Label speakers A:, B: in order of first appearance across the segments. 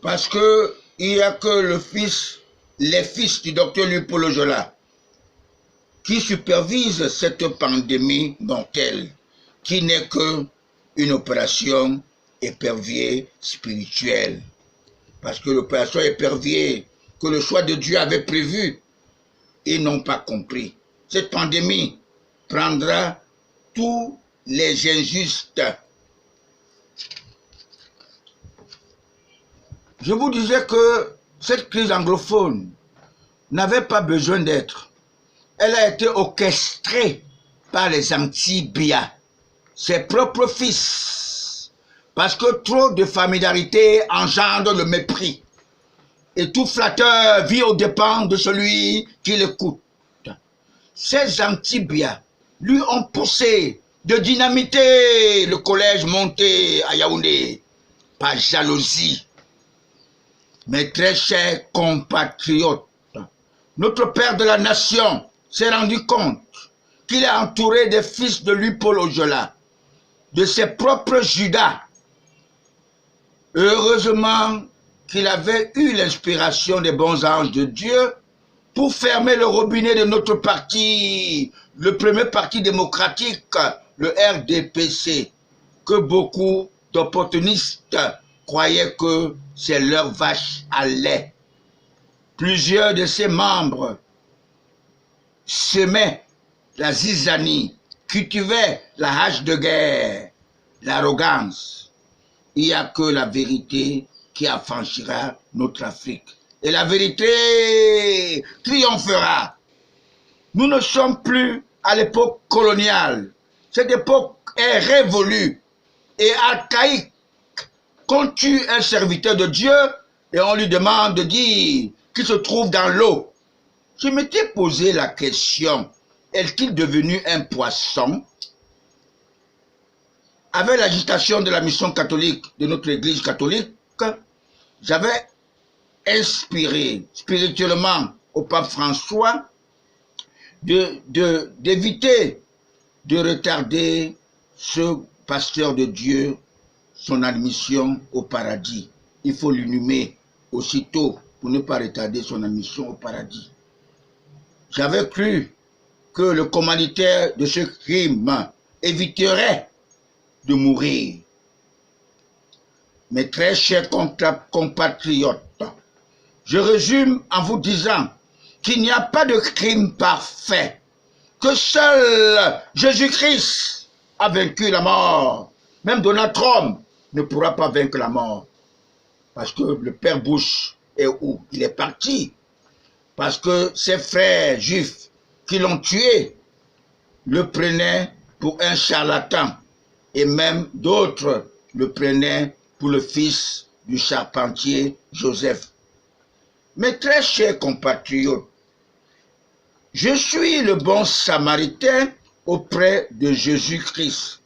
A: Parce que il n'y a que les fils du docteur Louis-Paul Ojola qui supervisent cette pandémie mortelle, qui n'est qu'une opération épervier spirituelle. Parce que l'opération épervier que le choix de Dieu avait prévu, ils n'ont pas compris. Cette pandémie prendra tous les injustes. Je vous disais que cette crise anglophone n'avait pas besoin d'être. Elle a été orchestrée par les anti-Biya, ses propres fils. Parce que trop de familiarité engendre le mépris. Et tout flatteur vit aux dépens de celui qui l'écoute. Ces anti-Biya lui ont poussé de dynamiter le collège monté à Yaoundé par jalousie. Mes très chers compatriotes, notre père de la nation s'est rendu compte qu'il est entouré des fils de Louis-Paul Ojola, de ses propres Judas. Heureusement qu'il avait eu l'inspiration des bons anges de Dieu pour fermer le robinet de notre parti, le premier parti démocratique, le RDPC, que beaucoup d'opportunistes croyaient que c'est leur vache à lait. Plusieurs de ses membres semaient la zizanie, cultivaient la hache de guerre, l'arrogance. Il n'y a que la vérité qui affranchira notre Afrique. Et la vérité triomphera. Nous ne sommes plus à l'époque coloniale. Cette époque est révolue et archaïque. Qu'on tue un serviteur de Dieu et on lui demande de dire qu'il se trouve dans l'eau. Je m'étais posé la question, est-il devenu un poisson? Avec l'agitation de la mission catholique, de notre église catholique, j'avais inspiré spirituellement au pape François d'éviter de retarder ce pasteur de Dieu, son admission au paradis. Il faut l'inhumer aussitôt pour ne pas retarder son admission au paradis. J'avais cru que le commanditaire de ce crime éviterait de mourir. Mes très chers compatriotes, je résume en vous disant qu'il n'y a pas de crime parfait, que seul Jésus-Christ a vaincu la mort. Même Donald Trump ne pourra pas vaincre la mort. Parce que le père Bush est où? Il est parti. Parce que ses frères juifs qui l'ont tué le prenaient pour un charlatan. Et même d'autres le prenaient pour le fils du charpentier Joseph. Mes très chers compatriotes, je suis le bon samaritain auprès de Jésus-Christ.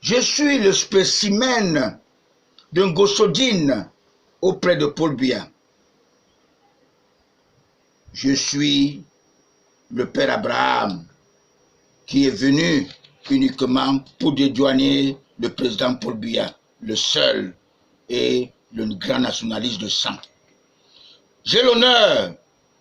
A: Je suis le spécimen d'un Gossodine auprès de Paul Biya. Je suis le père Abraham qui est venu uniquement pour dédouaner le président Paul Biya, le seul et le grand nationaliste de sang. J'ai l'honneur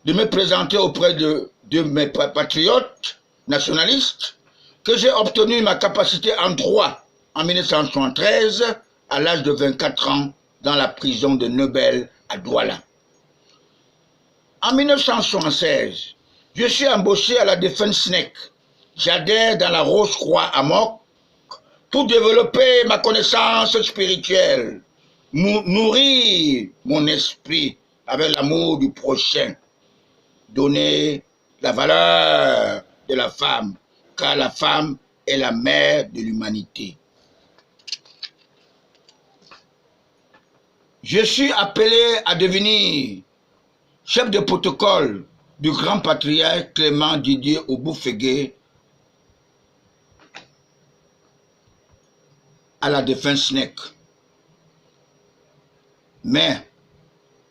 A: de me présenter auprès de mes patriotes nationalistes que j'ai obtenu ma capacité en droit en 1973 à l'âge de 24 ans dans la prison de Nebel à Douala. En 1976, je suis embauché à la Défense SNEC. J'adhère dans la Rose-Croix à Moc pour développer ma connaissance spirituelle, nourrir mon esprit avec l'amour du prochain, donner la valeur de la femme, car la femme est la mère de l'humanité. Je suis appelé à devenir chef de protocole du grand patriarche Clément Didier Oboufégué à la Défense SNEC. Mais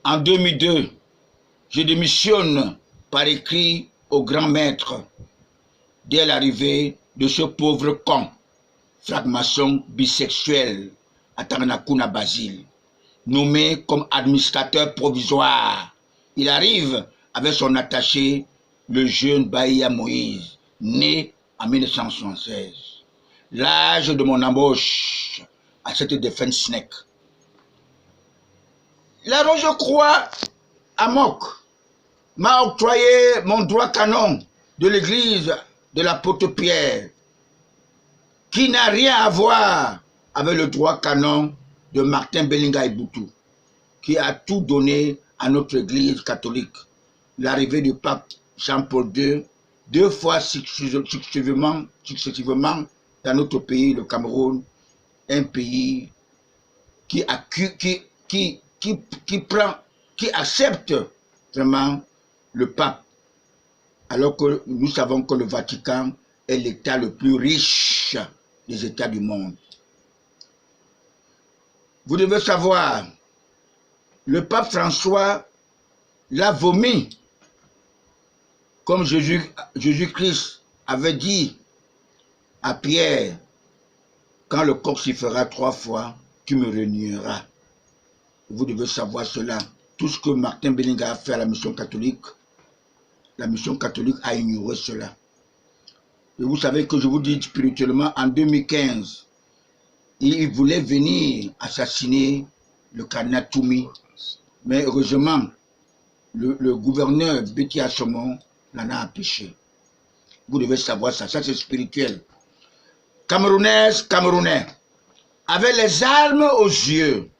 A: en 2002, je démissionne par écrit au grand maître dès l'arrivée de ce pauvre con, franc-maçon bisexuel à Taranakuna Basile, nommé comme administrateur provisoire. Il arrive avec son attaché, le jeune Bahia Moïse, né en 1976. L'âge de mon embauche à cette défense SNEC. La Roche-Croix Amok m'a octroyé mon droit canon de l'église de la Porte-Pierre, qui n'a rien à voir avec le droit canon de Martin Belinga Iboutou, qui a tout donné à notre église catholique. L'arrivée du pape Jean-Paul II, 2 fois successivement dans notre pays, le Cameroun, un pays qui accepte vraiment le pape, alors que nous savons que le Vatican est l'État le plus riche des États du monde. Vous devez savoir, le pape François l'a vomi, comme Jésus-Christ avait dit à Pierre, quand le coq sifflera 3 fois, tu me renieras. Vous devez savoir cela. Tout ce que Martin Belinga a fait à la mission catholique a ignoré cela. Et vous savez que je vous dis spirituellement, en 2015, il voulait venir assassiner le cardinal Toumi. Mais heureusement, le gouverneur Betty Assomon l'en a empêché. Vous devez savoir ça, ça c'est spirituel. Camerounaises, Camerounais, avec les armes aux yeux,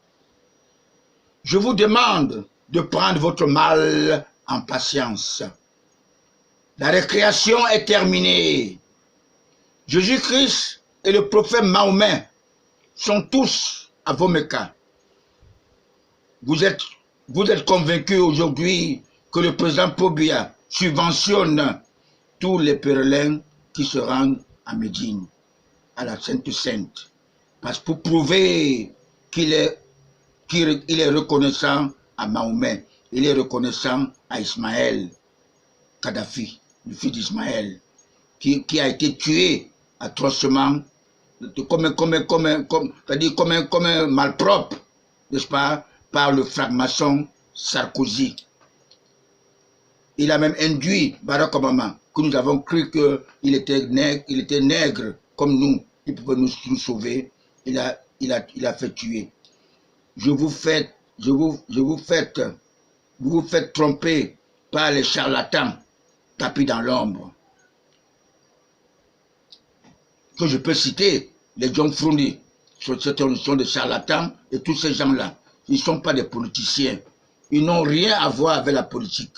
A: je vous demande de prendre votre mal en patience. La récréation est terminée. Jésus-Christ et le prophète Mahomet sont tous à vos Mecca. Vous êtes convaincus aujourd'hui que le président Paul Biya subventionne tous les pèlerins qui se rendent à Médine, à la Sainte-Sainte, parce que pour prouver qu'il est reconnaissant à Mahomet, il est reconnaissant à Ismaël Kadhafi, le fils d'Ismaël, qui a été tué atrocement, comme un malpropre, n'est-ce pas, par le franc-maçon Sarkozy. Il a même induit Barack Obama, que nous avons cru qu'il était nègre comme nous, il pouvait nous sauver, il a fait tuer. Vous vous faites tromper par les charlatans tapis dans l'ombre. Que je peux citer, les John Frundi, sont des charlatans, et tous ces gens-là, ils ne sont pas des politiciens. Ils n'ont rien à voir avec la politique.